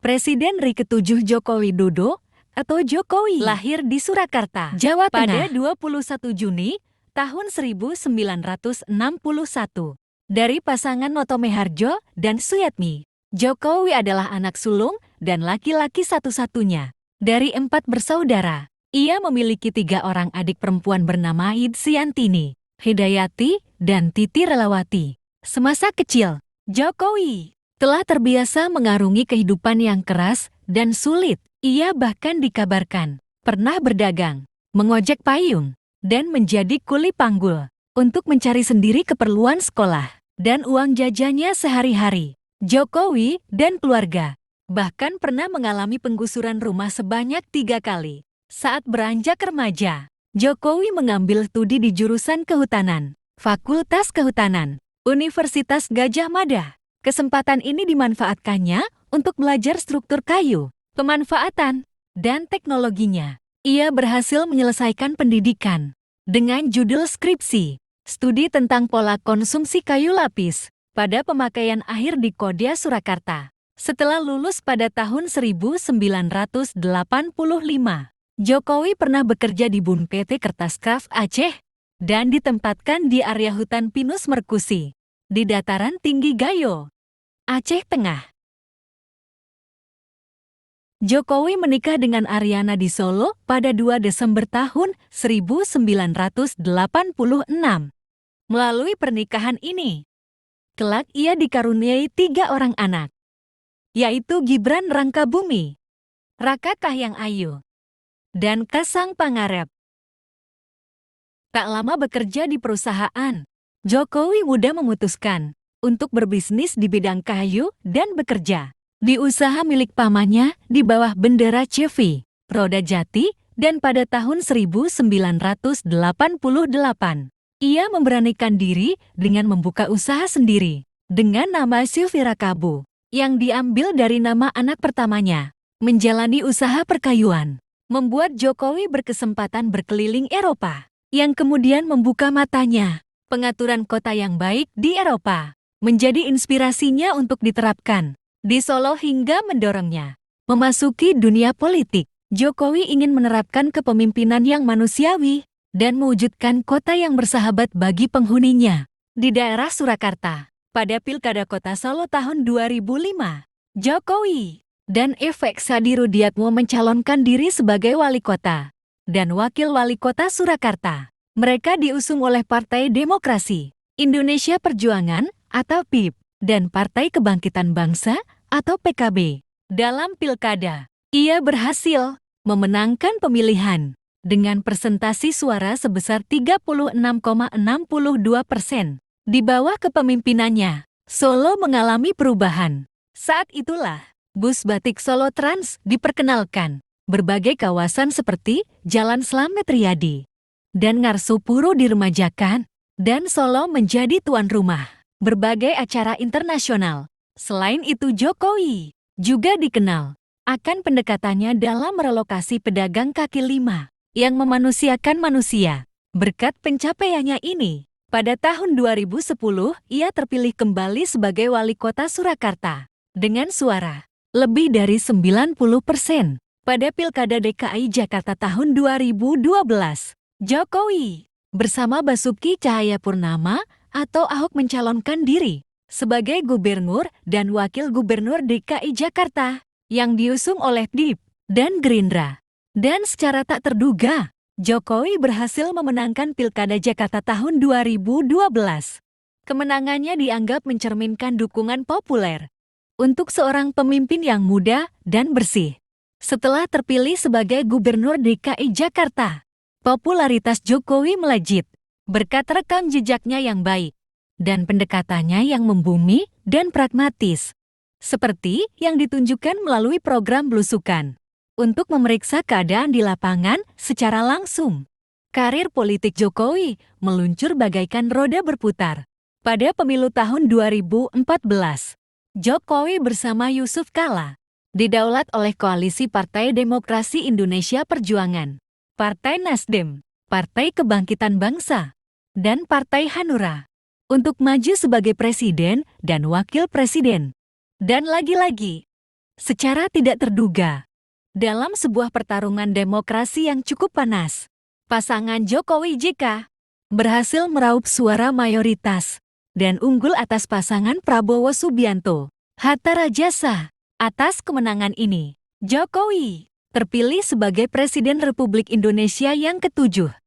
Presiden RI ke-7 Joko Widodo atau Jokowi lahir di Surakarta, Jawa Tengah pada 21 Juni tahun 1961 dari pasangan Notomeharjo dan Suyatmi. Jokowi adalah anak sulung dan laki-laki satu-satunya dari 4 bersaudara. Ia memiliki 3 orang adik perempuan bernama Hidsiantini, Hidayati, dan Titi Relawati. Semasa kecil, Jokowi telah terbiasa mengarungi kehidupan yang keras dan sulit. Ia bahkan dikabarkan pernah berdagang, mengojek payung, dan menjadi kuli panggul untuk mencari sendiri keperluan sekolah dan uang jajannya sehari-hari. Jokowi dan keluarga bahkan pernah mengalami penggusuran rumah sebanyak 3 kali. Saat beranjak remaja, Jokowi mengambil studi di jurusan Kehutanan, Fakultas Kehutanan, Universitas Gadjah Mada. Kesempatan ini dimanfaatkannya untuk belajar struktur kayu, pemanfaatan, dan teknologinya. Ia berhasil menyelesaikan pendidikan dengan judul skripsi, studi tentang pola konsumsi kayu lapis pada pemakaian akhir di Kodya Surakarta. Setelah lulus pada tahun 1985, Jokowi pernah bekerja di BUN PT Kertaskraft Aceh dan ditempatkan di area hutan pinus Merkusi di dataran tinggi Gayo, Aceh Tengah. Jokowi menikah dengan Ariana di Solo pada 2 Desember tahun 1986. Melalui pernikahan ini, kelak ia dikaruniai 3 orang anak, yaitu Gibran Rangkabumi, Raka Kahiyang Ayu, dan Kasang Pangarep. Tak lama bekerja di perusahaan, Jokowi muda memutuskan untuk berbisnis di bidang kayu dan bekerja di usaha milik pamannya di bawah bendera CV, Roda Jati, dan pada tahun 1988, ia memberanikan diri dengan membuka usaha sendiri dengan nama Sivirakabu yang diambil dari nama anak pertamanya. Menjalani usaha perkayuan membuat Jokowi berkesempatan berkeliling Eropa, yang kemudian membuka matanya. Pengaturan kota yang baik di Eropa menjadi inspirasinya untuk diterapkan di Solo hingga mendorongnya memasuki dunia politik. Jokowi ingin menerapkan kepemimpinan yang manusiawi dan mewujudkan kota yang bersahabat bagi penghuninya. Di daerah Surakarta, pada Pilkada Kota Solo tahun 2005, Jokowi dan Efek Sadi Rudiatmo mencalonkan diri sebagai wali kota dan wakil wali kota Surakarta. Mereka diusung oleh Partai Demokrasi Indonesia Perjuangan atau PIP dan Partai Kebangkitan Bangsa atau PKB. Dalam pilkada, ia berhasil memenangkan pemilihan dengan persentase suara sebesar 36,62%. Di bawah kepemimpinannya, Solo mengalami perubahan. Saat itulah bus batik Solo Trans diperkenalkan. Berbagai kawasan seperti Jalan Slamet Riyadi dan Ngarsopuro diremajakan, dan Solo menjadi tuan rumah berbagai acara internasional. Selain itu, Jokowi juga dikenal akan pendekatannya dalam relokasi pedagang kaki lima yang memanusiakan manusia. Berkat pencapaiannya ini, pada tahun 2010 ia terpilih kembali sebagai wali kota Surakarta dengan suara lebih dari 90%. Pada Pilkada DKI Jakarta tahun 2012, Jokowi bersama Basuki Cahayapurnama atau Ahok mencalonkan diri sebagai gubernur dan wakil gubernur DKI Jakarta yang diusung oleh DIP dan Gerindra. Dan secara tak terduga, Jokowi berhasil memenangkan Pilkada Jakarta tahun 2012. Kemenangannya dianggap mencerminkan dukungan populer untuk seorang pemimpin yang muda dan bersih. Setelah terpilih sebagai gubernur DKI Jakarta, popularitas Jokowi melejit berkat rekam jejaknya yang baik dan pendekatannya yang membumi dan pragmatis, seperti yang ditunjukkan melalui program belusukan untuk memeriksa keadaan di lapangan secara langsung. Karir politik Jokowi meluncur bagaikan roda berputar. Pada pemilu tahun 2014, Jokowi bersama Yusuf Kala didaulat oleh Koalisi Partai Demokrasi Indonesia Perjuangan, Partai Nasdem, Partai Kebangkitan Bangsa, dan Partai Hanura untuk maju sebagai presiden dan wakil presiden. Dan lagi-lagi, secara tidak terduga. Dalam sebuah pertarungan demokrasi yang cukup panas, pasangan Jokowi JK berhasil meraup suara mayoritas dan unggul atas pasangan Prabowo Subianto Hatta Rajasa. Atas kemenangan ini, Jokowi terpilih sebagai Presiden Republik Indonesia yang ke-7.